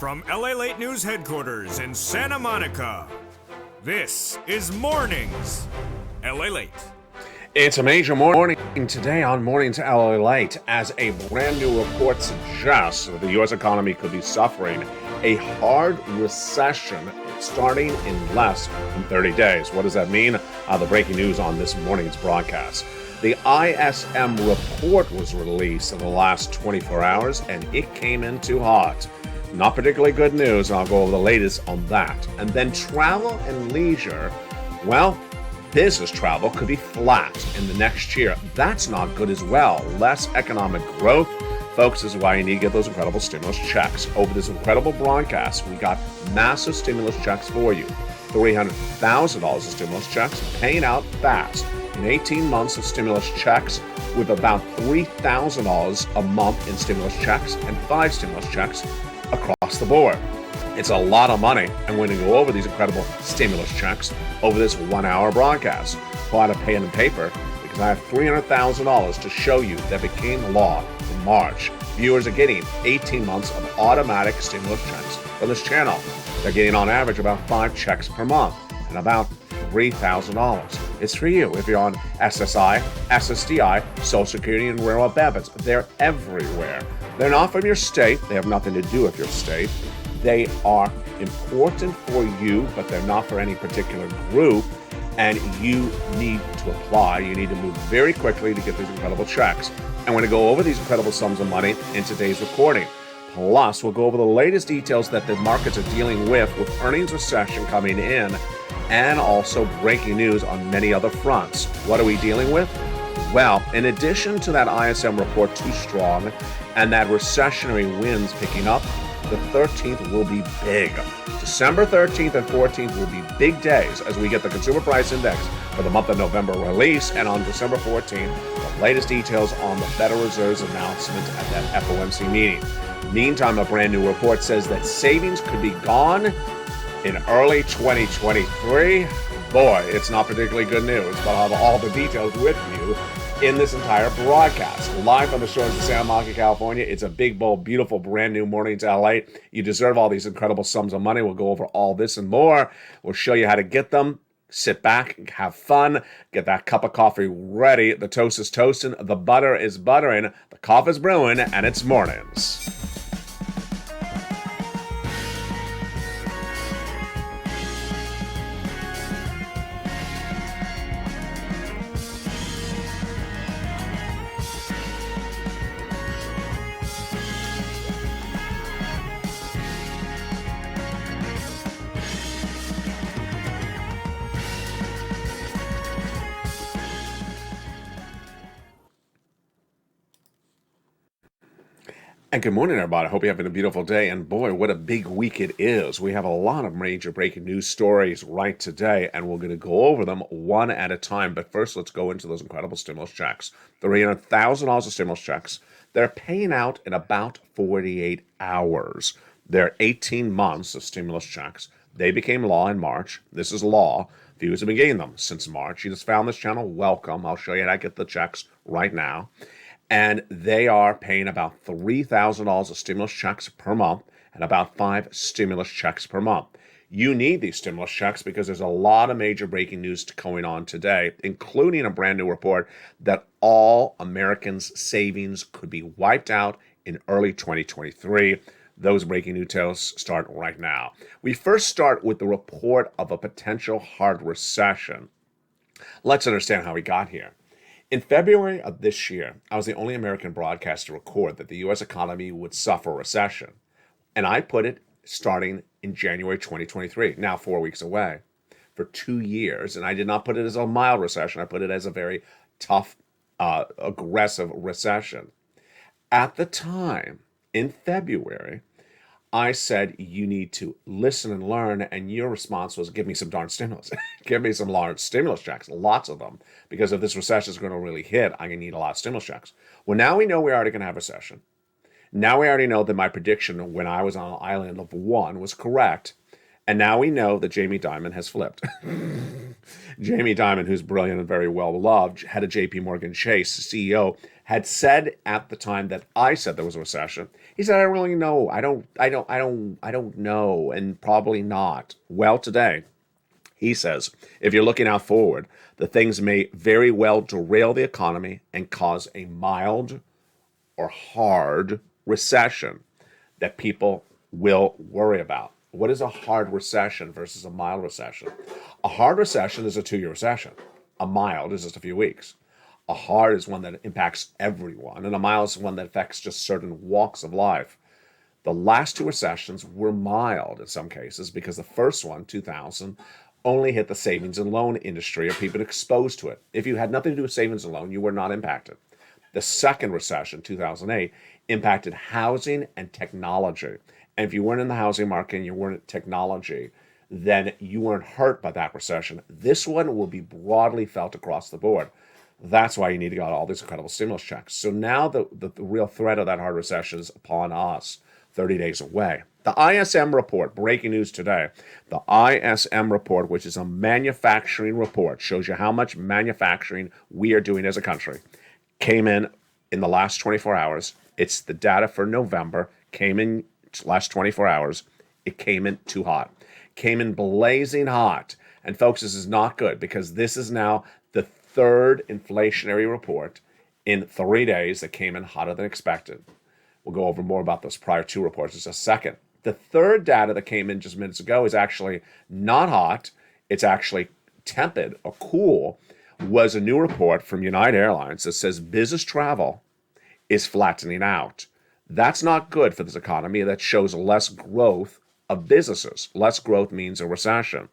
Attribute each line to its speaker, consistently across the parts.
Speaker 1: From LA Late News headquarters in Santa Monica, this is Mornings LA Late.
Speaker 2: It's a major morning today on Mornings LA Late as a brand new report suggests that the U.S. economy could be suffering a hard recession starting in less than 30 days. What does that mean? The breaking news on this morning's broadcast. The ISM report was released in the last 24 hours, and it came in too hot. Not particularly good news, and I'll go over the latest on that. And then travel and leisure, well, business travel could be flat in the next year. That's not good as well. Less economic growth. Folks, this is why you need to get those incredible stimulus checks. Over this incredible broadcast, we got massive stimulus checks for you. $300,000 of stimulus checks paying out fast. In 18 months of stimulus checks, with about $3,000 a month in stimulus checks and 5 stimulus checks across the board. It's a lot of money, and we're going to go over these incredible stimulus checks over this 1-hour broadcast. Pull out a pen and paper because I have $300,000 to show you that became law in March. Viewers are getting 18 months of automatic stimulus checks from this channel. They're getting on average about 5 checks per month and about $3,000. It's for you if you're on SSI, SSDI, Social Security, and rural benefits. They're everywhere. They're not from your state. They have nothing to do with your state. They are important for you, but they're not for any particular group, and you need to apply. You need to move very quickly to get these incredible checks. And we're going to go over these incredible sums of money in today's recording. Plus, we'll go over the latest details that the markets are dealing with earnings recession coming in, and also breaking news on many other fronts. What are we dealing with? Well, in addition to that ISM report too strong and that recessionary winds picking up, the 13th will be big. December 13th and 14th will be big days as we get the Consumer Price Index for the month of November release, and on December 14th, the latest details on the Federal Reserve's announcement at that FOMC meeting. Meantime, a brand new report says that savings could be gone in early 2023. Boy, it's not particularly good news, but I'll have all the details with you in this entire broadcast. Live from the shores of Santa Monica, California. It's a big, bold, beautiful, brand new morning to LA. You deserve all these incredible sums of money. We'll go over all this and more. We'll show you how to get them. Sit back, have fun, get that cup of coffee ready. The toast is toasting, the butter is buttering, the coffee is brewing, and it's mornings. And good morning, everybody. I hope you're having a beautiful day. And boy, what a big week it is. We have a lot of major breaking news stories right today, and we're going to go over them one at a time. But first, let's go into those incredible stimulus checks. $300,000 of stimulus checks. They're paying out in about 48 hours. They're 18 months of stimulus checks. They became law in March. This is law. Viewers have been getting them since March. You just found this channel, welcome. I'll show you how to get the checks right now. And they are paying about $3,000 of stimulus checks per month and about 5 stimulus checks per month. You need these stimulus checks because there's a lot of major breaking news going on today, including a brand new report that all Americans' savings could be wiped out in early 2023. Those breaking news tales start right now. We first start with the report of a potential hard recession. Let's understand how we got here. In February of this year, I was the only American broadcaster to record that the U.S. economy would suffer a recession. And I put it starting in January 2023, now 4 weeks away, for 2 years. And I did not put it as a mild recession. I put it as a very tough, aggressive recession. At the time, in February, I said, you need to listen and learn, and your response was, give me some darn stimulus. Give me some large stimulus checks, lots of them, because if this recession is going to really hit, I'm going to need a lot of stimulus checks. Well, now we know we're already going to have a recession. Now we already know that my prediction when I was on an island of 1 was correct, And now we know that Jamie Dimon has flipped. Jamie Dimon, who's brilliant and very well loved, head of JP Morgan Chase, CEO, had said at the time that I said there was a recession, he said, I don't really know. I don't know, and probably not. Well, today, he says, if you're looking out forward, the things may very well derail the economy and cause a mild or hard recession that people will worry about. What is a hard recession versus a mild recession? A hard recession is a 2-year recession. A mild is just a few weeks. A hard is one that impacts everyone, and a mild is one that affects just certain walks of life. The last 2 recessions were mild in some cases because the first one, 2000, only hit the savings and loan industry or people exposed to it. If you had nothing to do with savings and loan, you were not impacted. The second recession, 2008, impacted housing and technology. And if you weren't in the housing market and you weren't in technology, then you weren't hurt by that recession. This one will be broadly felt across the board. That's why you need to get all these incredible stimulus checks. So now the real threat of that hard recession is upon us, 30 days away. The ISM report, breaking news today, the ISM report, which is a manufacturing report, shows you how much manufacturing we are doing as a country, came in the last 24 hours. It's the data for November, came in last 24 hours. It came in too hot, came in blazing hot. And folks, this is not good because this is now the third inflationary report in 3 days that came in hotter than expected. We'll go over more about those prior 2 reports in just a second. The third data that came in just minutes ago is actually not hot. It's actually tepid or cool. Was a new report from United Airlines that says business travel is flattening out. That's not good for this economy. That shows less growth of businesses. Less growth means a recession.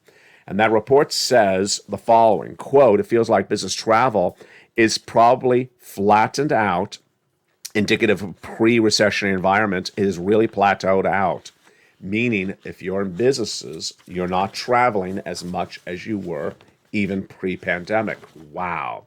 Speaker 2: And that report says the following, quote, it feels like business travel is probably flattened out, indicative of pre-recessionary environment. It is really plateaued out, meaning if you're in businesses, you're not traveling as much as you were even pre-pandemic. Wow.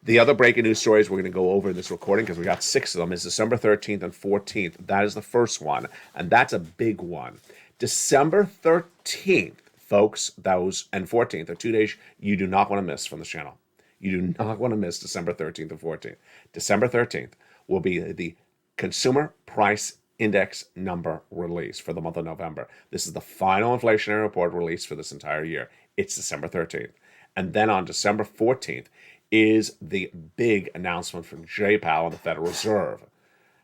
Speaker 2: The other breaking news stories we're going to go over in this recording, because we got 6 of them, is December 13th and 14th. That is the first one, and that's a big one. December 13th, folks, and 14th are 2 days you do not want to miss from the channel. You do not want to miss December 13th and 14th. December 13th will be the Consumer Price Index number release for the month of November. This is the final inflationary report released for this entire year. It's December 13th. And then on December 14th is the big announcement from Jay Powell and the Federal Reserve.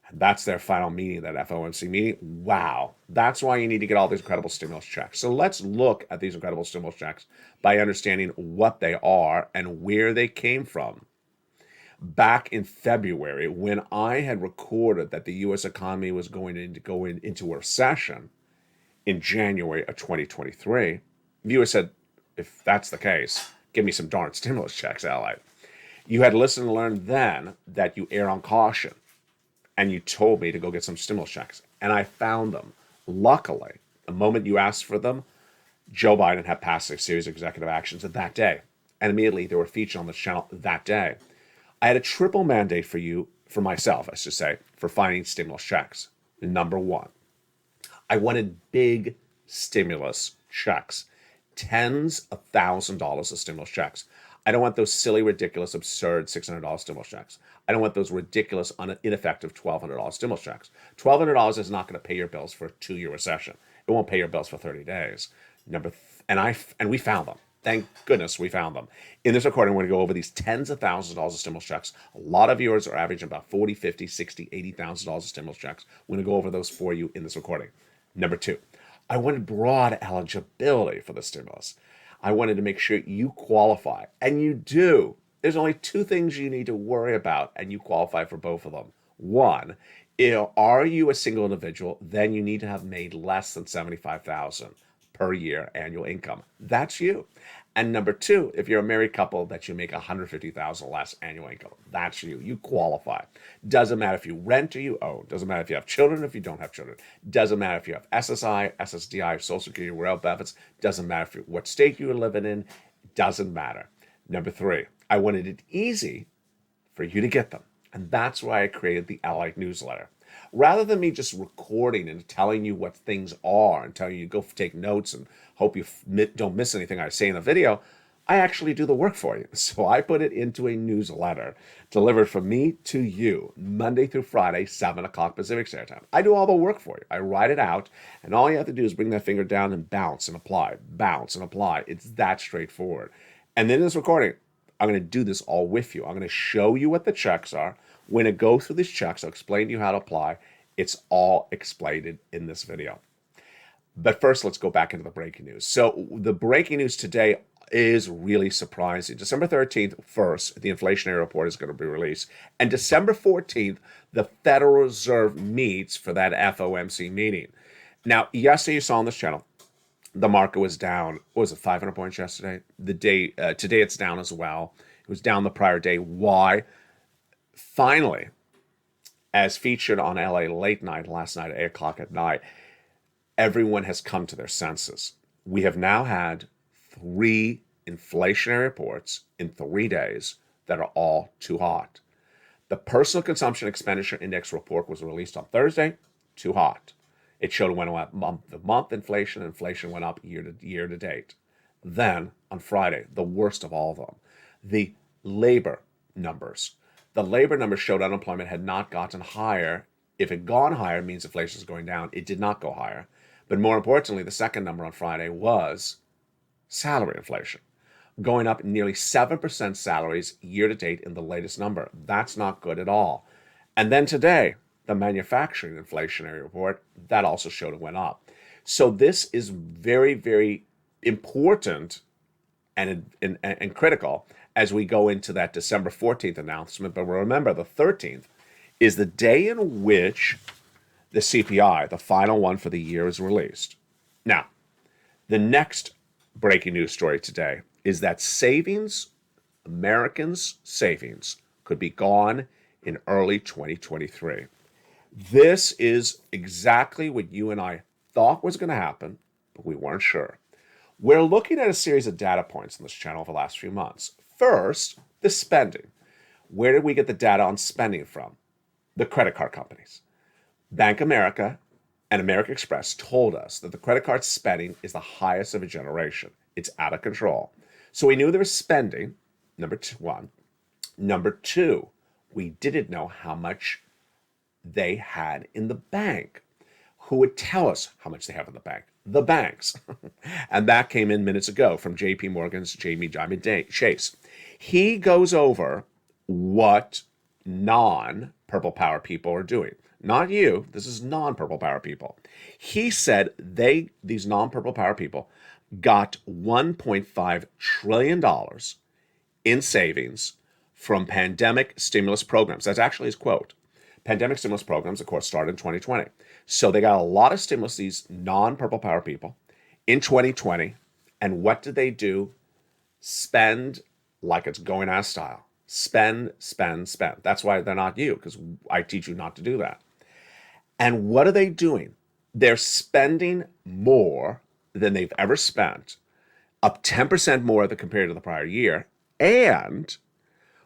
Speaker 2: And that's their final meeting, that FOMC meeting. Wow. That's why you need to get all these incredible stimulus checks. So let's look at these incredible stimulus checks by understanding what they are and where they came from. Back in February, when I had recorded that the U.S. economy was going into a recession in January of 2023, viewers said, if that's the case, give me some darn stimulus checks, ally. You had listened and learned then that you err on caution, and you told me to go get some stimulus checks, and I found them. Luckily, the moment you asked for them, Joe Biden had passed a series of executive actions that day, and immediately they were featured on the channel that day. I had a triple mandate for you, for myself, I should say, for finding stimulus checks. Number one, I wanted big stimulus checks, tens of $1,000s of stimulus checks. I don't want those silly, ridiculous, absurd $600 stimulus checks. I don't want those ridiculous, ineffective $1,200 stimulus checks. $1,200 is not going to pay your bills for a 2-year recession. It won't pay your bills for 30 days. And we found them. Thank goodness we found them. In this recording, we're going to go over these tens of thousands of dollars of stimulus checks. A lot of viewers are averaging about $40, $50, $60, $80,000 of stimulus checks. We're going to go over those for you in this recording. Number 2, I wanted broad eligibility for the stimulus. I wanted to make sure you qualify, and you do. There's only 2 things you need to worry about, and you qualify for both of them. 1, are you a single individual? Then you need to have made less than $75,000 per year annual income. That's you. And number 2, if you're a married couple, that you make $150,000 less annual income. That's you. You qualify. Doesn't matter if you rent or you own. Doesn't matter if you have children or if you don't have children. Doesn't matter if you have SSI, SSDI, Social Security, wherever benefits. Doesn't matter what state you're living in. Doesn't matter. Number 3, I wanted it easy for you to get them. And that's why I created the Ally newsletter. Rather than me just recording and telling you what things are and telling you to go take notes and hope you don't miss anything I say in the video, I actually do the work for you. So I put it into a newsletter delivered from me to you Monday through Friday, 7 o'clock Pacific Standard Time. I do all the work for you. I write it out, and all you have to do is bring that finger down and bounce and apply, bounce and apply. It's that straightforward. And then in this recording, I'm going to do this all with you. I'm going to show you what the checks are. When I go through these checks, I'll explain to you how to apply. It's all explained in this video. But first, let's go back into the breaking news. So the breaking news today is really surprising. December 13th, first, the inflationary report is going to be released. And December 14th, the Federal Reserve meets for that FOMC meeting. Now, yesterday you saw on this channel, the market was down. What was it, 500 points yesterday? Today it's down as well. It was down the prior day. Why? Finally, as featured on LA Late Night last night at 8 o'clock at night, everyone has come to their senses. We have now had 3 inflationary reports in 3 days that are all too hot. The Personal Consumption Expenditure Index report was released on Thursday, too hot. It showed went up month-to-month inflation. Inflation went up year to date. Then, on Friday, the worst of all of them, the labor numbers. The labor numbers showed unemployment had not gotten higher. If it had gone higher, it means inflation is going down. It did not go higher. But more importantly, the second number on Friday was salary inflation, going up nearly 7% salaries year to date in the latest number. That's not good at all. And then today, the manufacturing inflationary report, that also showed it went up. So this is very, very important and critical as we go into that December 14th announcement. But remember, the 13th is the day in which the CPI, the final one for the year, is released. Now, the next breaking news story today is that Americans' savings, could be gone in early 2023. This is exactly what you and I thought was going to happen, but we weren't sure. We're looking at a series of data points on this channel over the last few months. First, the spending. Where did we get the data on spending from? The credit card companies. Bank of America and American Express told us that the credit card spending is the highest of a generation. It's out of control. So we knew there was spending, number one. Number two, we didn't know how much they had in the bank. Who would tell us how much they have in the bank? The banks. And that came in minutes ago from JP Morgan's Jamie Dimon Chase. He goes over what non-Purple Power people are doing. Not you. This is non-Purple Power people. He said these non-Purple Power people got $1.5 trillion in savings from pandemic stimulus programs. That's actually his quote. Pandemic stimulus programs, of course, started in 2020. So they got a lot of stimulus, these non-Purple Power people, in 2020. And what did they do? Spend like it's going out of style. Spend, spend, spend. That's why they're not you, because I teach you not to do that. And what are they doing? They're spending more than they've ever spent, up 10% more than compared to the prior year. And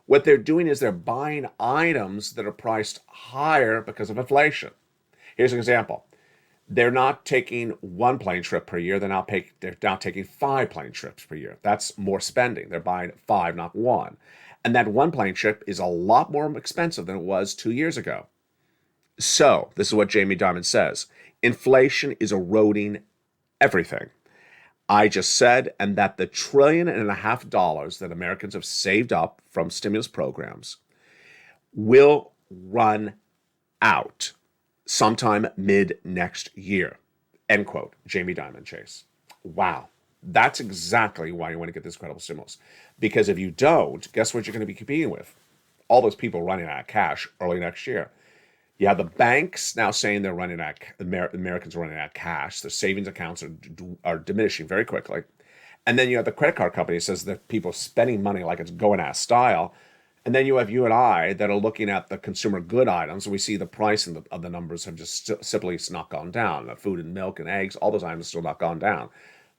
Speaker 2: what they're doing is they're buying items that are priced higher because of inflation. Here's an example. They're not taking one plane trip per year. They're now taking 5 plane trips per year. That's more spending. They're buying 5, not 1. And that one plane trip is a lot more expensive than it was 2 years ago. So this is what Jamie Dimon says. Inflation is eroding everything. I just said, and that the $1.5 trillion that Americans have saved up from stimulus programs will run out sometime mid next year. End quote. Jamie Dimon Chase. Wow. That's exactly why you want to get this credible stimulus. Because if you don't, guess what you're going to be competing with? All those people running out of cash early next year. You have the banks now saying they're running out, Americans are running out of cash. Their savings accounts are diminishing very quickly. And then you have the credit card company that says that people are spending money like it's going out of style. And then you have you and I that are looking at the consumer good items. And we see the price of the numbers have just simply not gone down. The food and milk and eggs, all those items still not gone down.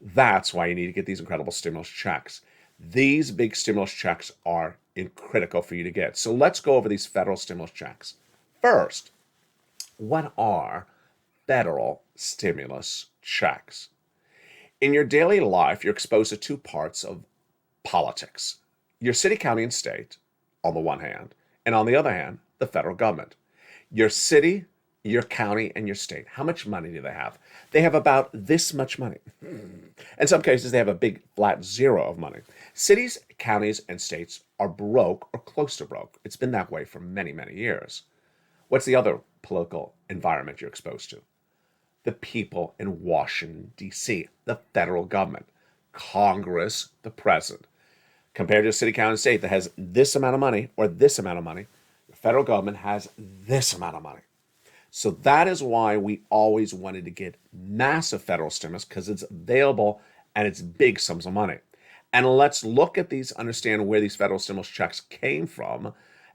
Speaker 2: That's why you need to get these incredible stimulus checks. These big stimulus checks are critical for you to get. So let's go over these federal stimulus checks. First, What are federal stimulus checks? In your daily life, you're exposed to two parts of politics: your city, county, and state on the one hand, and on the other hand, the federal government. Your city, your county, and your state. How much money do they have? They have about this much money. In some cases, they have a big flat zero of money. Cities, counties, and states are broke or close to broke. It's been that way for many, many years. What's the other political environment you're exposed to? The people in Washington, D.C., the federal government, Congress, the president. Compared to a city, county, and state that has this amount of money or this amount of money, the federal government has this amount of money. So that is why we always wanted to get massive federal stimulus, because it's available and it's big sums of money. And let's look at these, understand where these federal stimulus checks came from,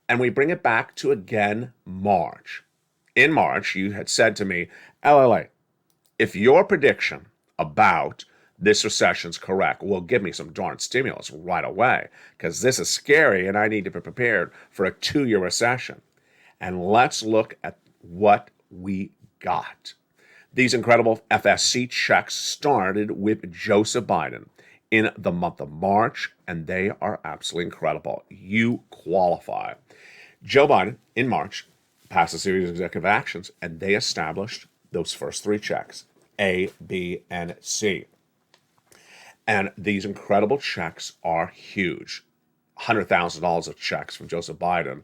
Speaker 2: and we bring it back to, again, March. In March, you had said to me, LLA, if your prediction about this recession is correct, well, give me some darn stimulus right away, because this is scary and I need to be prepared for a 2-year recession. And let's look at what we got. These incredible FSC checks started with Joseph Biden in the month of March, and they are absolutely incredible. You qualify. Joe Biden, in March, passed a series of executive actions, and they established those first 3 checks, A, B, and C. And these incredible checks are huge. $100,000 of checks from Joseph Biden,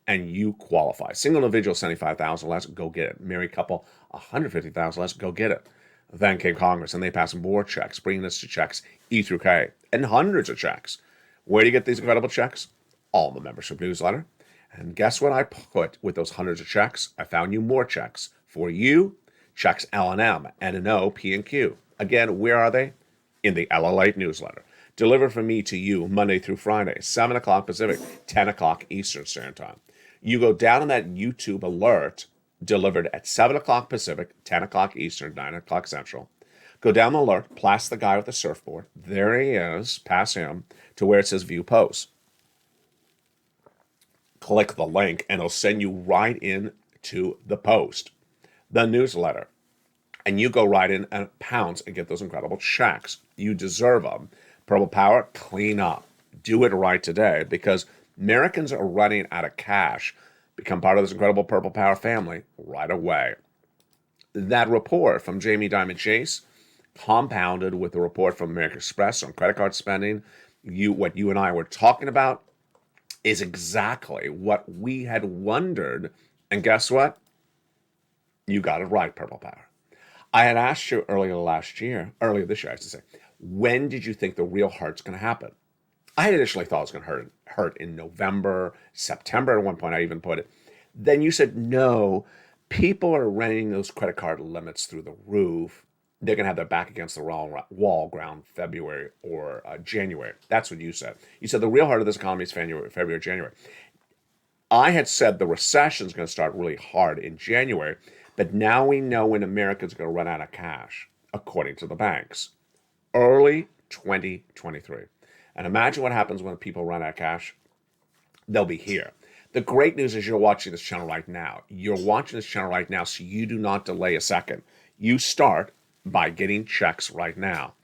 Speaker 2: and you qualify. Single individual, $75,000 less, go get it. Married couple, $150,000 less, go get it. Then came Congress, and they passed more checks, bringing us to checks E through K, and hundreds of checks. Where do you get these incredible checks? All in the membership newsletter. And guess what I put with those hundreds of checks? I found you more checks. For you, checks L and M, N and O, P and Q. Again, where are they? In the LLA newsletter. Delivered from me to you Monday through Friday, 7 o'clock Pacific, 10 o'clock Eastern Standard Time. You go down on that YouTube alert, delivered at 7 o'clock Pacific, 10 o'clock Eastern, 9 o'clock Central. Go down the alert, pass the guy with the surfboard. There he is, pass him to where it says View Post. Click the link, and it'll send you right in to the post, the newsletter. And you go right in and pounce and get those incredible checks. You deserve them. Purple Power, clean up. Do it right today, because Americans are running out of cash. Become part of this incredible Purple Power family right away. That report from Jamie Dimon Chase, compounded with the report from American Express on credit card spending, what you and I were talking about, is exactly what we had wondered. And guess what? You got it right, Purple Power. I had asked you earlier this year, I should say, when did you think the real hurt's going to happen? I had initially thought it was going to hurt in November, September. At one point, I even put it. Then you said, no, people are running those credit card limits through the roof. They're going to have their back against the wall around February or January. That's what you said. You said the real heart of this economy is February, January. I had said the recession is going to start really hard in January, but now we know when America's going to run out of cash, according to the banks. Early 2023. And imagine what happens when people run out of cash. They'll be here. The great news is you're watching this channel right now. You're watching this channel right now, so you do not delay a second. You start by getting checks right now.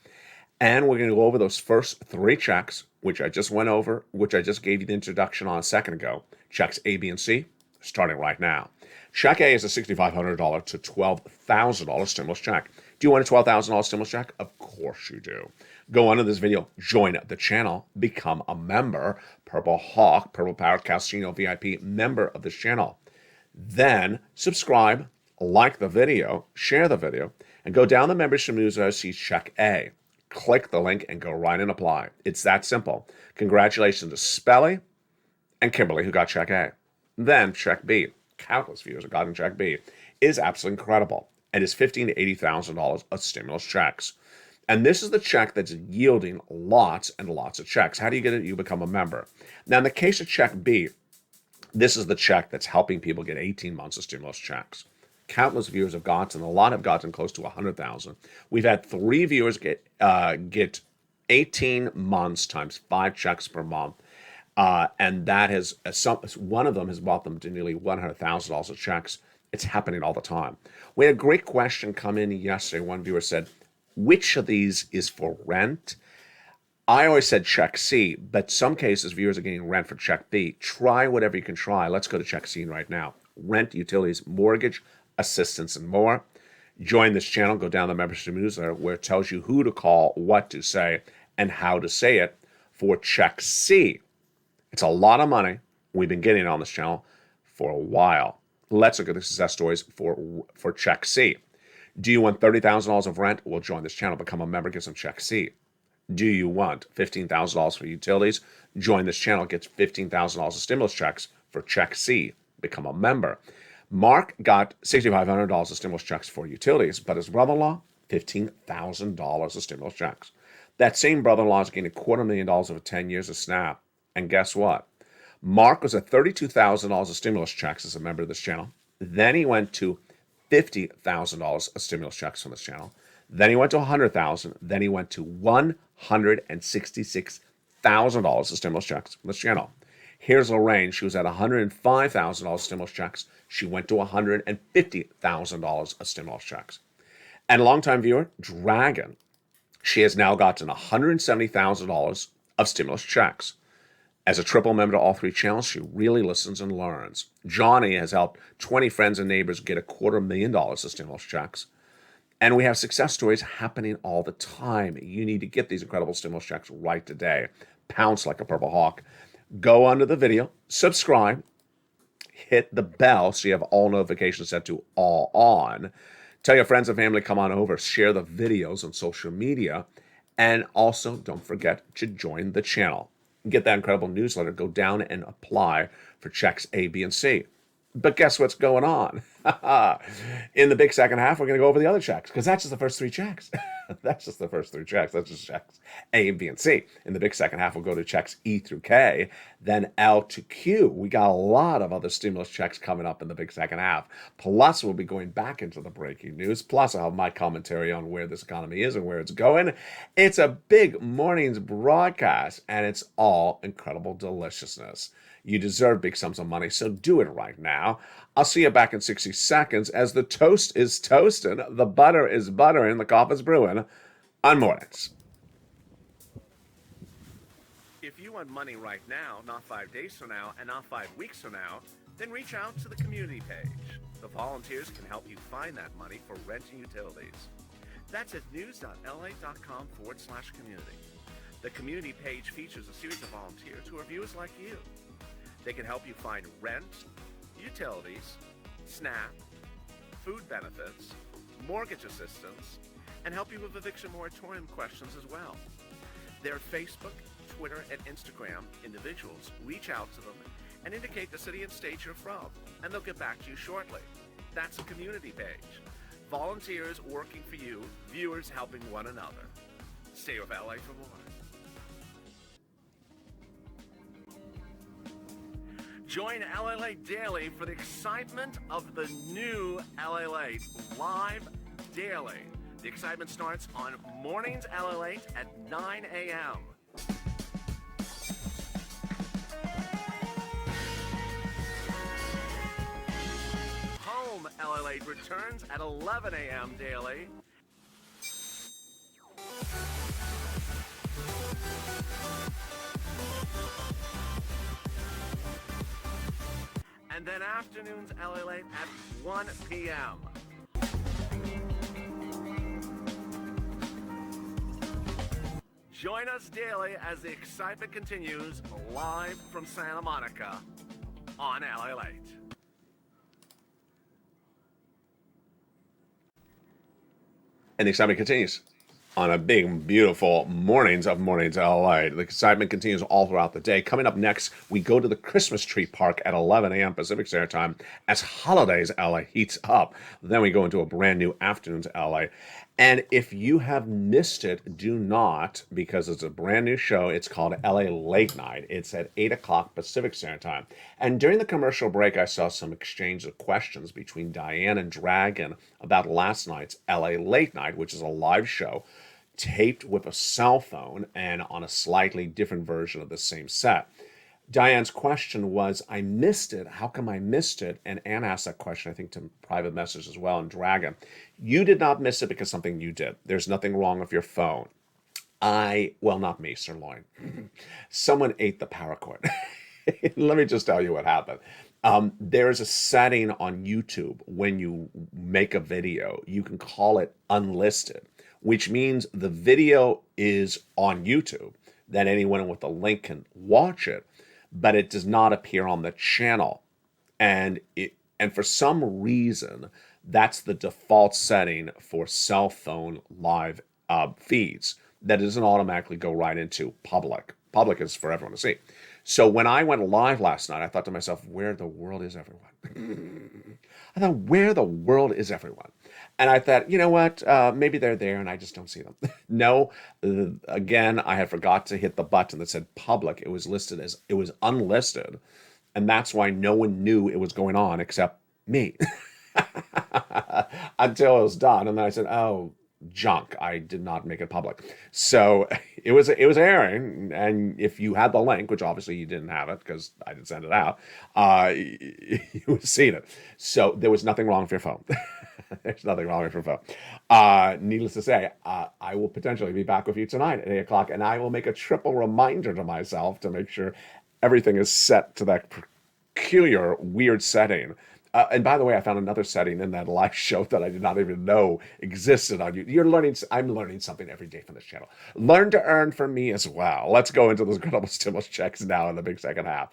Speaker 2: And we're going to go over those first 3 checks, which I just went over, which I just gave you the introduction on a second ago. Checks A, B, and C, starting right now. Check A is a $6,500 to $12,000 stimulus check. Do you want a $12,000 stimulus check? Of course you do. Go under this video, join the channel, become a member, Purple Hawk, Purple Power Casino VIP member of this channel. Then subscribe, like the video, share the video, and go down the membership newsletter, see check A. Click the link and go right and apply. It's that simple. Congratulations to Spelly and Kimberly, who got check A. Then check B. Countless viewers have gotten check B. It is absolutely incredible. It is $15,000 to $80,000 of stimulus checks. And this is the check that's yielding lots and lots of checks. How do you get it? You become a member. Now, in the case of check B, this is the check that's helping people get 18 months of stimulus checks. Countless viewers have gotten, a lot have gotten close to 100,000. We've had 3 viewers get 18 months times 5 checks per month. And that has, one of them has bought them to nearly $100,000 of checks. It's happening all the time. We had a great question come in yesterday. One viewer said, which of these is for rent? I always said check C, but some cases viewers are getting rent for check B. Try whatever you can try. Let's go to check C right now. Rent, utilities, mortgage, assistance, and more. Join this channel. Go down the membership newsletter where it tells you who to call, what to say, and how to say it for check C. It's a lot of money. We've been getting it on this channel for a while. Let's look at the success stories for check C. Do you want $30,000 of rent? Well, join this channel. Become a member. Get some check C. Do you want $15,000 for utilities? Join this channel. Get $15,000 of stimulus checks for check C. Become a member. Mark got $6,500 of stimulus checks for utilities, but his brother-in-law, $15,000 of stimulus checks. That same brother-in-law is getting $250,000 over 10 years of SNAP. And guess what? Mark was at $32,000 of stimulus checks as a member of this channel. Then he went to $50,000 of stimulus checks from this channel. Then he went to $100,000. Then he went to $166,000 of stimulus checks from this channel. Here's Lorraine. She was at $105,000 stimulus checks. She went to $150,000 of stimulus checks. And longtime viewer, Dragon, she has now gotten $170,000 of stimulus checks. As a triple member to all three channels, she really listens and learns. Johnny has helped 20 friends and neighbors get $250,000 of stimulus checks. And we have success stories happening all the time. You need to get these incredible stimulus checks right today. Pounce like a purple hawk. Go under the video, subscribe, hit the bell so you have all notifications set to all on. Tell your friends and family, come on over, share the videos on social media, and also don't forget to join the channel. Get that incredible newsletter, go down and apply for checks A, B, and C. But guess what's going on? In the big second half, we're going to go over the other checks because that's just the first three checks. That's just the first three checks. That's just checks A, B, and C. In the big second half, we'll go to checks E through K, then L to Q. We got a lot of other stimulus checks coming up in the big second half. Plus, we'll be going back into the breaking news. Plus, I'll have my commentary on where this economy is and where it's going. It's a big morning's broadcast, and it's all incredible deliciousness. You deserve big sums of money, so do it right now. I'll see you back in 60 seconds as the toast is toasting, the butter is buttering, the coffee's brewing on Mornings.
Speaker 3: If you want money right now, not 5 days from now, and not 5 weeks from now, then reach out to the community page. The volunteers can help you find that money for rent and utilities. That's at news.la.com/community. The community page features a series of volunteers who are viewers like you. They can help you find rent, utilities, SNAP, food benefits, mortgage assistance, and help you with eviction moratorium questions as well. Their Facebook, Twitter, and Instagram individuals reach out to them and indicate the city and state you're from, and they'll get back to you shortly. That's a community page. Volunteers working for you, viewers helping one another. Stay with LA for more. Join LA Late Daily for the excitement of the new LA Late live daily. The excitement starts on Mornings LA Late at 9 a.m. Home LA Late returns at 11 a.m. daily. And then afternoons LA Late at 1 p.m. Join us daily as the excitement continues live from Santa Monica on LA Late.
Speaker 2: And the excitement continues on a big, beautiful Mornings LA. The excitement continues all throughout the day. Coming up next, we go to the Christmas tree park at 11 a.m. Pacific Standard Time as Holidays LA heats up. Then we go into a brand new Afternoons LA. And if you have missed it, do not, because it's a brand new show. It's called LA Late Night. It's at 8 o'clock Pacific Standard Time. And during the commercial break, I saw some exchange of questions between Diane and Dragon about last night's LA Late Night, which is a live show taped with a cell phone and on a slightly different version of the same set. Diane's question was, I missed it. How come I missed it? And Anne asked that question, I think, to private message as well, and Dragon. You did not miss it because something you did. There's nothing wrong with your phone. Well, not me, Sirloin. Someone ate the power cord. Let me just tell you what happened. There is a setting on YouTube when you make a video, you can call it unlisted, which means the video is on YouTube, that anyone with a link can watch it, but it does not appear on the channel. And for some reason, that's the default setting for cell phone live feeds. That doesn't automatically go right into public. Public is for everyone to see. So when I went live last night, I thought to myself, where the world is everyone? I thought, where the world is everyone? And I thought, you know what? Maybe they're there and I just don't see them. No, again, I had forgot to hit the button that said public. It was listed as, it was unlisted. And that's why no one knew it was going on except me. Until it was done. And then I said, oh, junk. I did not make it public. So it was airing, and if you had the link, which obviously you didn't have it because I didn't send it out, you would have seen it. So there was nothing wrong with your phone. There's nothing wrong with your phone. Needless to say, I will potentially be back with you tonight at 8 o'clock, and I will make a triple reminder to myself to make sure everything is set to that peculiar, weird setting. And by the way, I found another setting in that live show that I did not even know existed on you. I'm learning something every day from this channel. Learn to earn for me as well. Let's go into those incredible stimulus checks now in the big second half.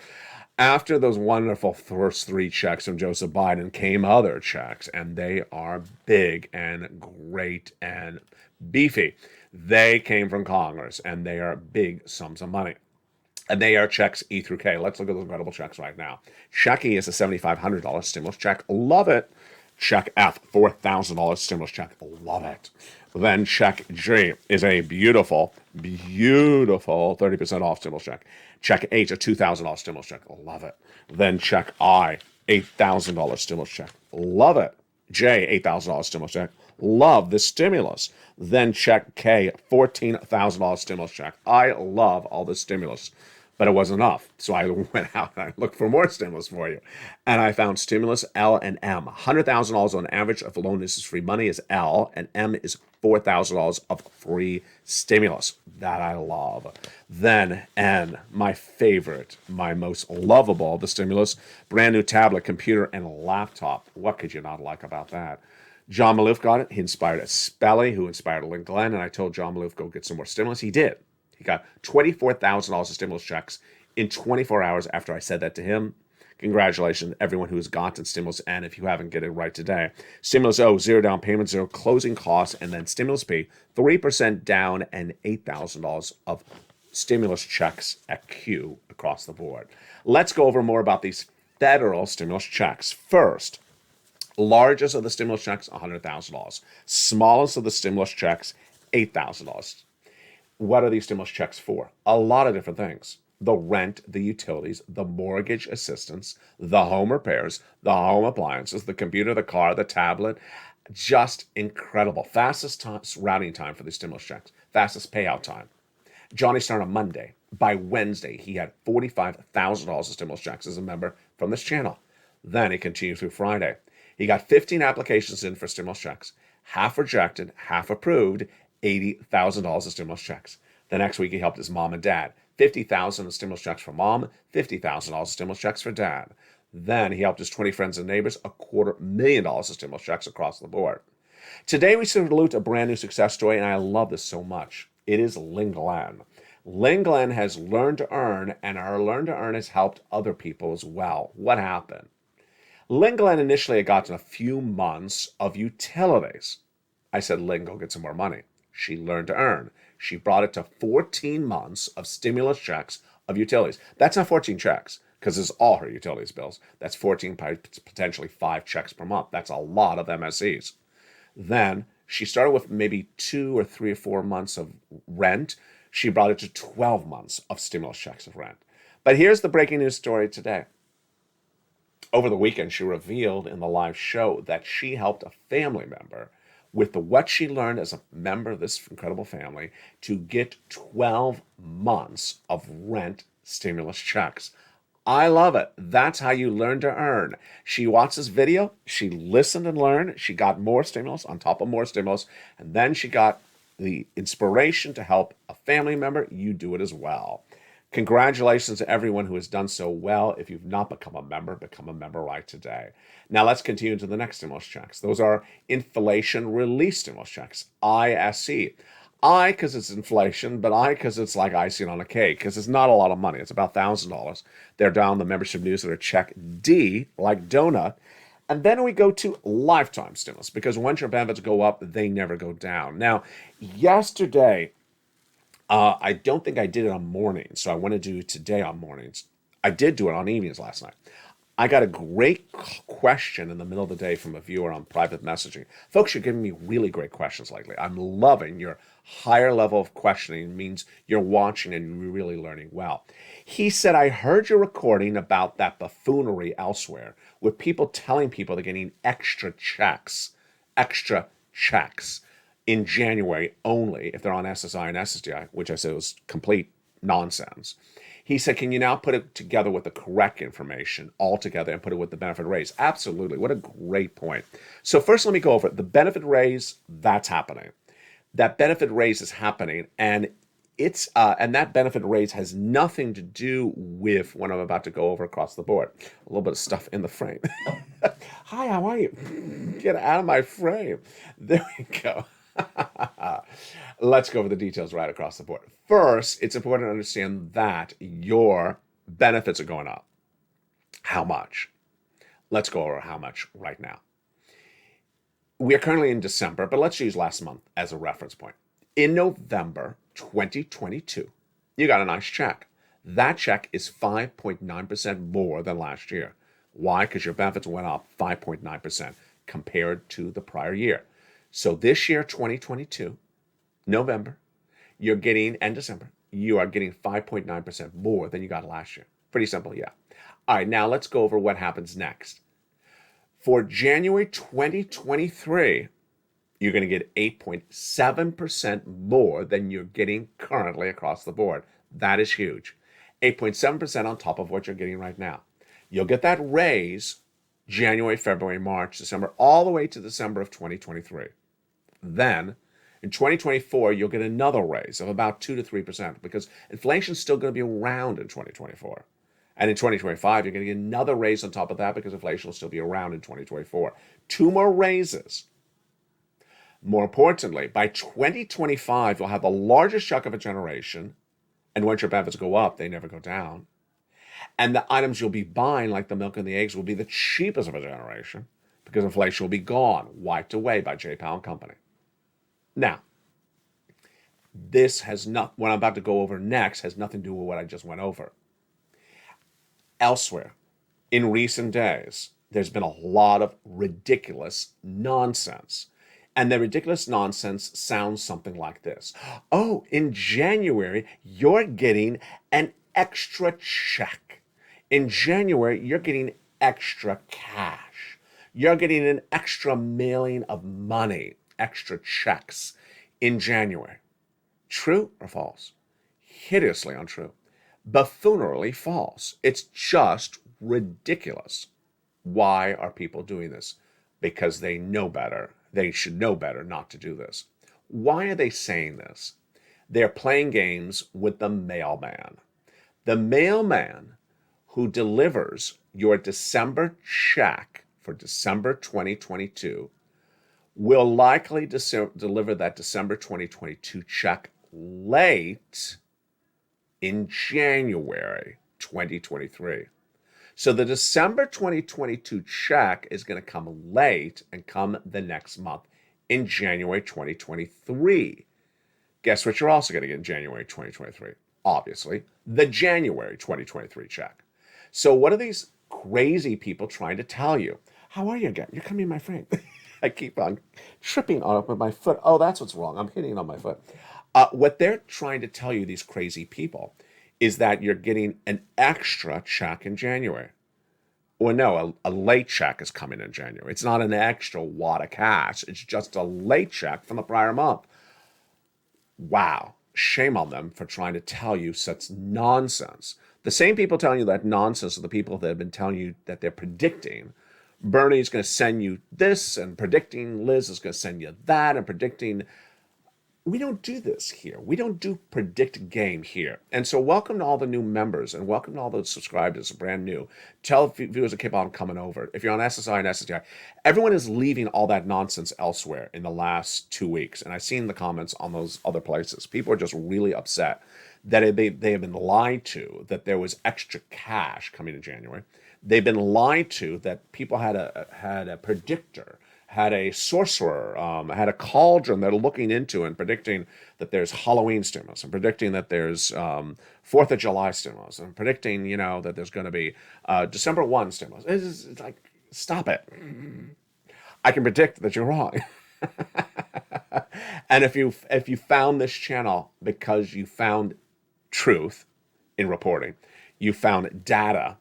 Speaker 2: After those wonderful first 3 checks from Joseph Biden came other checks, and they are big and great and beefy. They came from Congress, and they are big sums of money. And they are checks E through K. Let's look at those incredible checks right now. Check E is a $7,500 stimulus check. Love it. Check F, $4,000 stimulus check. Love it. Then check G is a beautiful, beautiful 30% off stimulus check. Check H, a $2,000 stimulus check. Love it. Then check I, $8,000 stimulus check. Love it. J, $8,000 stimulus check. Love the stimulus. Then check K, $14,000 stimulus check. I love all the stimulus, but it wasn't enough. So I went out and I looked for more stimulus for you. And I found stimulus L and M. $100,000 on average of loan is free money is L, and M is $4,000 of free stimulus. That I love. Then N, my favorite, my most lovable of the stimulus, brand new tablet, computer, and laptop. What could you not like about that? John Maloof got it. He inspired Spelly, who inspired Lynn Glenn, and I told John Maloof, go get some more stimulus. He did. He got $24,000 of stimulus checks in 24 hours after I said that to him. Congratulations, everyone who has gotten stimulus, and if you haven't, get it right today. Stimulus O, 0 down payment, 0 closing costs, and then stimulus P, 3% down and $8,000 of stimulus checks at Q across the board. Let's go over more about these federal stimulus checks. First, largest of the stimulus checks, $100,000. Smallest of the stimulus checks, $8,000. What are these stimulus checks for? A lot of different things. The rent, the utilities, the mortgage assistance, the home repairs, the home appliances, the computer, the car, the tablet. Just incredible. Fastest routing time for these stimulus checks. Fastest payout time. Johnny started on Monday. By Wednesday, he had $45,000 of stimulus checks as a member from this channel. Then it continued through Friday. He got 15 applications in for stimulus checks. Half rejected, half approved, $80,000 of stimulus checks. The next week, he helped his mom and dad. $50,000 of stimulus checks for mom, $50,000 of stimulus checks for dad. Then he helped his 20 friends and neighbors, $250,000 of stimulus checks across the board. Today, we salute a brand new success story, and I love this so much. It is Lynn Glenn. Lynn Glenn has learned to earn, and her learn to earn has helped other people as well. What happened? Lynn Glenn initially had gotten a few months of utilities. I said, Lynn, go get some more money. She learned to earn. She brought it to 14 months of stimulus checks of utilities. That's not 14 checks because it's all her utilities bills. That's 14, potentially 5 checks per month. That's a lot of MSEs. Then she started with maybe 2 or 3 or 4 months of rent. She brought it to 12 months of stimulus checks of rent. But here's the breaking news story today. Over the weekend, she revealed in the live show that she helped a family member with what she learned as a member of this incredible family to get 12 months of rent stimulus checks. I love it. That's how you learn to earn. She watched this video, she listened and learned, she got more stimulus on top of more stimulus, and then she got the inspiration to help a family member. You do it as well. Congratulations to everyone who has done so well. If you've not become a member right today. Now let's continue to the next stimulus checks. Those are inflation relief stimulus checks, ISC. I, because it's inflation, but I, because it's like icing on a cake, because it's not a lot of money. It's about $1,000. They're down the membership newsletter, check D, like donut. And then we go to lifetime stimulus, because once your benefits go up, they never go down. Now, yesterday, I don't think I did it on mornings, so I want to do today on mornings. I did do it on evenings last night. I got a great question in the middle of the day from a viewer on private messaging. Folks, you're giving me really great questions lately. I'm loving your higher level of questioning. It means you're watching and you're really learning well. He said, I heard your recording about that buffoonery elsewhere with people telling people they're getting extra checks in January only if they're on SSI and SSDI, which I said was complete nonsense. He said, can you now put it together with the correct information all together and put it with the benefit raise? Absolutely. What a great point. So first, let me go over it. The benefit raise, that's happening. That benefit raise is happening, and and that benefit raise has nothing to do with what I'm about to go over across the board. A little bit of stuff in the frame. Hi, how are you? Get out of my frame. There we go. Let's go over the details right across the board. First, it's important to understand that your benefits are going up. How much? Let's go over how much right now. We are currently in December, but let's use last month as a reference point. In November 2022, you got a nice check. That check is 5.9% more than last year. Why? Because your benefits went up 5.9% compared to the prior year. So this year, 2022, November, you're getting, and December, you are getting 5.9% more than you got last year. Pretty simple, yeah. All right, now let's go over what happens next. For January 2023, you're going to get 8.7% more than you're getting currently across the board. That is huge. 8.7% on top of what you're getting right now. You'll get that raise January, February, March, December, all the way to December of 2023. Then, in 2024, you'll get another raise of about 2 to 3% because inflation's still going to be around in 2024. And in 2025, you're going to get another raise on top of that because inflation will still be around in 2024. 2 more raises. More importantly, by 2025, you'll have the largest chunk of a generation. And once your benefits go up, they never go down. And the items you'll be buying, like the milk and the eggs, will be the cheapest of a generation because inflation will be gone, wiped away by J. Powell and Company. Now, this has not, what I'm about to go over next has nothing to do with what I just went over. Elsewhere, in recent days, there's been a lot of ridiculous nonsense. And the ridiculous nonsense sounds something like this. Oh, in January, you're getting an extra check. In January, you're getting extra cash. You're getting an extra mailing of money, extra checks in January. True or false? Hideously untrue. Buffoonery false. It's just ridiculous. Why are people doing this? Because they know better. They should know better not to do this. Why are they saying this? They're playing games with the mailman. The mailman who delivers your December check for December 2022 will likely deliver that December 2022 check late in January 2023. So the December 2022 check is going to come late and come the next month in January 2023. Guess what you're also going to get in January 2023? Obviously, the January 2023 check. So what are these crazy people trying to tell you? How are you again? You're coming in my frame. I keep on tripping on it with my foot. Oh, that's what's wrong. I'm hitting on my foot. What they're trying to tell you, these crazy people, is that you're getting an extra check in January. Well, no, a late check is coming in January. It's not an extra wad of cash. It's just a late check from the prior month. Wow. Shame on them for trying to tell you such nonsense. The same people telling you that nonsense are the people that have been telling you that they're predicting Bernie's going to send you this and predicting Liz is going to send you that and predicting. We don't do this here. We don't do predict game here. And so welcome to all the new members and welcome to all those subscribers, brand new. Tell viewers to keep on coming over. If you're on SSI and SSDI, everyone is leaving all that nonsense elsewhere in the last 2 weeks. And I've seen the comments on those other places. People are just really upset that they have been lied to, that there was extra cash coming in January. They've been lied to that people had a predictor, had a sorcerer, had a cauldron they're looking into and predicting that there's Halloween stimulus and predicting that there's 4th of July stimulus and predicting, that there's going to be December 1 stimulus. It's like, stop it. I can predict that you're wrong. And if you found this channel because you found truth in reporting, you found data,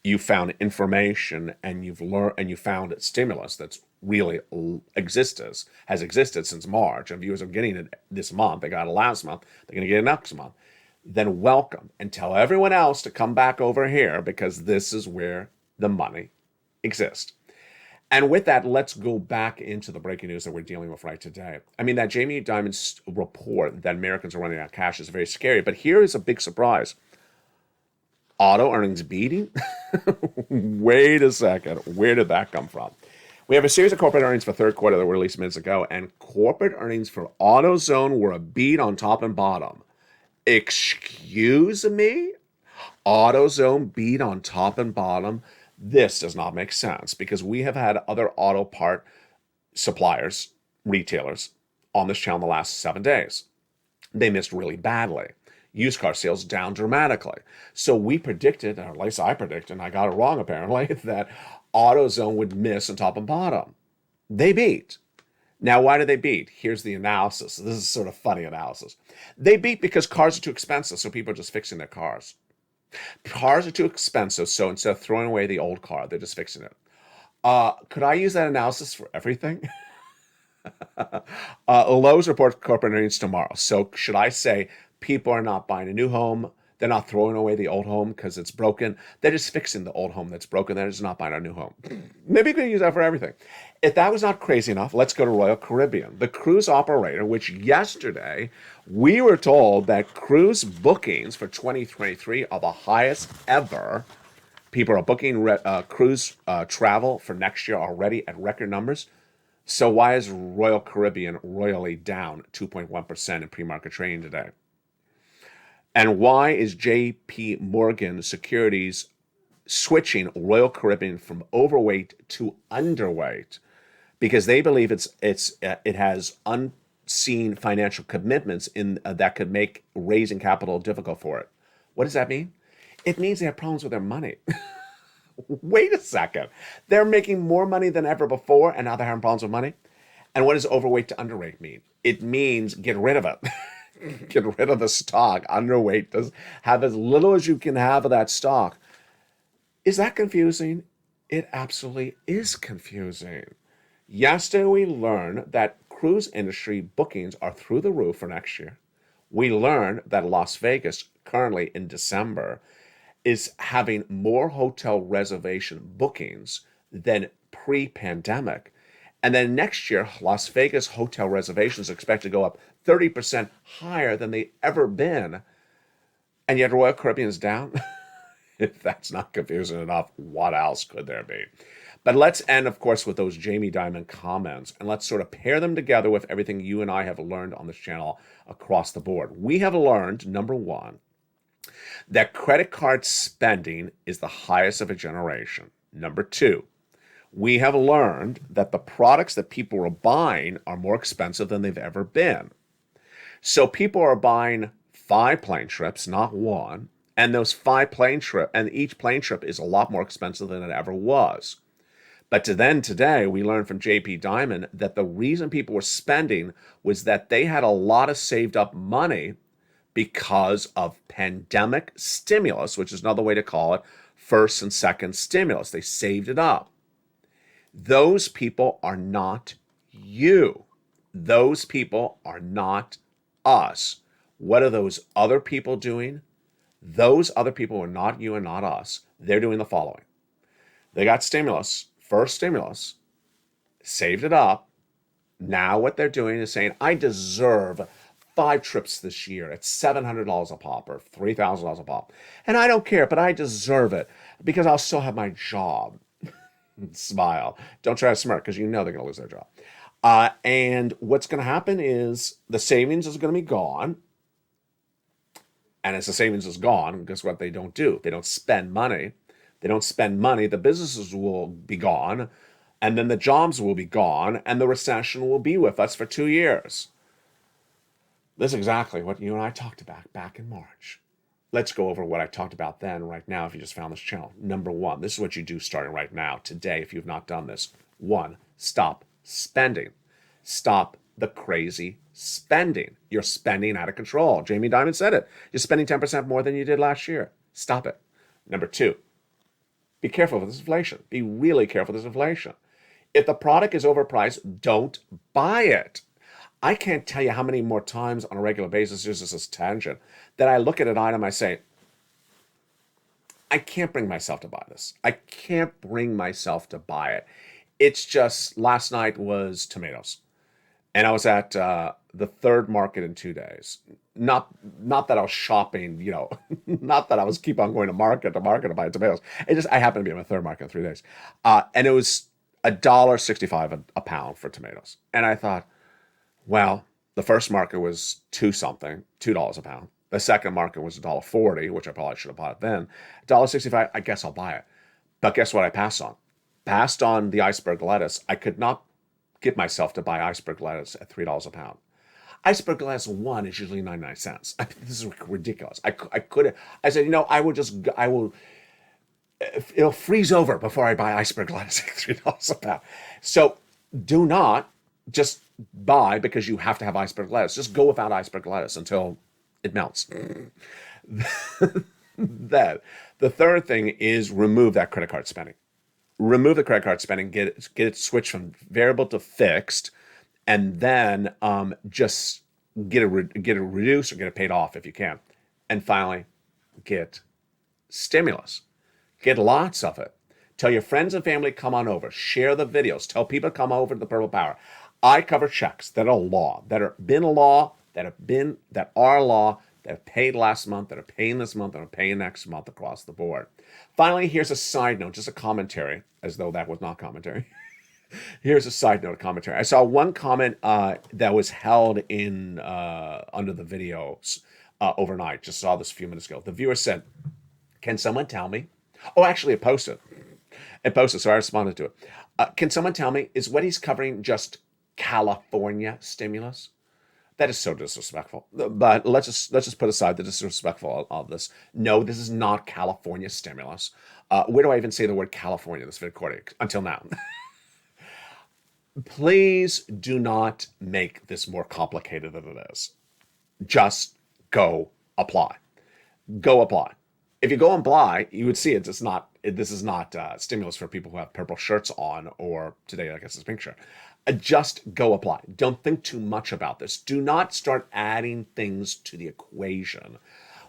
Speaker 2: you found information, and you found stimulus that's really has existed since March, and viewers are getting it this month. They got it last month. They're going to get it next month. Then welcome and tell everyone else to come back over here because this is where the money exists. And with that, let's go back into the breaking news that we're dealing with right today. I mean, that Jamie Dimon's report that Americans are running out of cash is very scary, but here is a big surprise. Auto earnings beating? Wait a second. Where did that come from? We have a series of corporate earnings for third quarter that were released minutes ago, and corporate earnings for AutoZone were a beat on top and bottom. Excuse me? AutoZone beat on top and bottom? This does not make sense because we have had other auto part suppliers, retailers, on this channel the last 7 days. They missed really badly. Used car sales down dramatically. So we predicted, or at least I predicted, and I got it wrong apparently, that AutoZone would miss on top and bottom. They beat. Now, why did they beat? Here's the analysis. This is sort of funny analysis. They beat because cars are too expensive, so people are just fixing their cars. Cars are too expensive, so instead of throwing away the old car, they're just fixing it. Could I use that analysis for everything? Lowe's reports corporate earnings tomorrow. So should I say people are not buying a new home? They're not throwing away the old home because it's broken. They're just fixing the old home that's broken. They're just not buying a new home. Maybe you could use that for everything. If that was not crazy enough, let's go to Royal Caribbean. The cruise operator, which yesterday we were told that cruise bookings for 2023 are the highest ever. People are booking cruise travel for next year already at record numbers. So why is Royal Caribbean royally down 2.1% in pre-market trading today? And why is JP Morgan Securities switching Royal Caribbean from overweight to underweight? Because they believe it has unseen financial commitments that could make raising capital difficult for it. What does that mean? It means they have problems with their money. Wait a second. They're making more money than ever before, and now they're having problems with money? And what does overweight to underweight mean? It means get rid of it. Get rid of the stock. Underweight does have as little as you can have of that stock. Is that confusing? It absolutely is confusing. Yesterday we learned that cruise industry bookings are through the roof for next year. We learned that Las Vegas, currently in December, is having more hotel reservation bookings than pre-pandemic. And then next year, Las Vegas hotel reservations are expected to go up 30% higher than they've ever been. And yet Royal Caribbean is down? If that's not confusing enough, what else could there be? But let's end, of course, with those Jamie Dimon comments, and let's sort of pair them together with everything you and I have learned on this channel across the board. We have learned, number one, that credit card spending is the highest of a generation. Number two, we have learned that the products that people are buying are more expensive than they've ever been. So people are buying 5 plane trips, not one, and those 5 plane trips, and each plane trip is a lot more expensive than it ever was. But today, we learned from JP Dimon that the reason people were spending was that they had a lot of saved up money because of pandemic stimulus, which is another way to call it first and second stimulus. They saved it up. Those people are not you. Those people are not us. What are those other people doing? Those other people are not you and not us. They're doing the following. They got stimulus, first stimulus, saved it up. Now what they're doing is saying, I deserve 5 trips this year at $700 a pop or $3,000 a pop. And I don't care, but I deserve it because I'll still have my job. Smile. Don't try to smirk because you know they're going to lose their job. And what's going to happen is the savings is going to be gone. And as the savings is gone, guess what they don't do? They don't spend money. They don't spend money. The businesses will be gone. And then the jobs will be gone. And the recession will be with us for 2 years. This is exactly what you and I talked about back in March. Let's go over what I talked about then right now if you just found this channel. Number 1, this is what you do starting right now, today, if you've not done this. 1, stop spending. Stop the crazy spending. You're spending out of control. Jamie Dimon said it. You're spending 10% more than you did last year. Stop it. Number 2, be careful with this inflation. Be really careful with this inflation. If the product is overpriced, don't buy it. I can't tell you how many more times on a regular basis, here's just this tangent, that I look at an item, I say, I can't bring myself to buy this. I can't bring myself to buy it. It's just, last night was tomatoes. And I was at the third market in 2 days. Not that I was shopping, not that I was keep on going to market to buy tomatoes. It just, I happened to be in my third market in 3 days. And it was $1.65 a pound for tomatoes. And I thought, well, the first market was $2 a pound. The second market was $1.40, which I probably should have bought it then. $1.65, I guess I'll buy it. But guess what I passed on? Passed on the iceberg lettuce. I could not get myself to buy iceberg lettuce at $3 a pound. Iceberg lettuce 1 is usually 99 cents. I mean, this is ridiculous. I said, it'll freeze over before I buy iceberg lettuce at $3 a pound. So do not just buy because you have to have iceberg lettuce. Just go without iceberg lettuce until it melts. The third thing is remove that credit card spending. Remove the credit card spending, get it switched from variable to fixed, and then just get it reduced or get it paid off if you can. And finally, get stimulus. Get lots of it. Tell your friends and family, come on over. Share the videos. Tell people to come over to the Purple Power. I cover checks that are law, that are law, that are law, that are paid last month, that are paying this month, that are paying next month across the board. Finally, here's a side note, just a commentary, as though that was not commentary. Here's a side note of commentary. I saw one comment that was held in under the videos overnight. Just saw this a few minutes ago. The viewer said, can someone tell me? Oh, actually, it posted. So I responded to it. Can someone tell me, is what he's covering just California stimulus? That is so disrespectful. But let's just put aside the disrespectful of this. No, this is not California stimulus. Where do I even say the word California in this video recording? Until now. Please do not make this more complicated than it is. Just go apply. Go apply. If you go and apply, you would see this is not stimulus for people who have purple shirts on, or today I guess it's pink shirt. Just go apply. Don't think too much about this. Do not start adding things to the equation.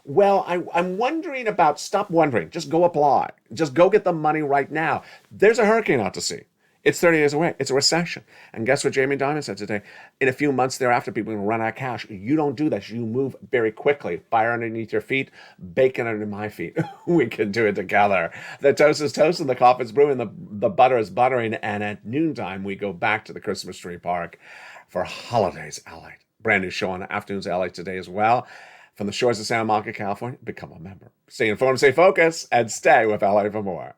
Speaker 2: Well, I'm wondering about, stop wondering. Just go apply. Just go get the money right now. There's a hurricane out to sea. It's 30 days away. It's a recession. And guess what Jamie Dimon said today? In a few months thereafter, people are going to run out of cash. You don't do that. You move very quickly. Fire underneath your feet, bacon under my feet. We can do it together. The toast is toasting, the coffee's brewing, the butter is buttering, and at noontime, we go back to the Christmas tree park for Holidays LA. Brand new show on Afternoons LA today as well. From the shores of Santa Monica, California, become a member. Stay informed, stay focused, and stay with LA for more.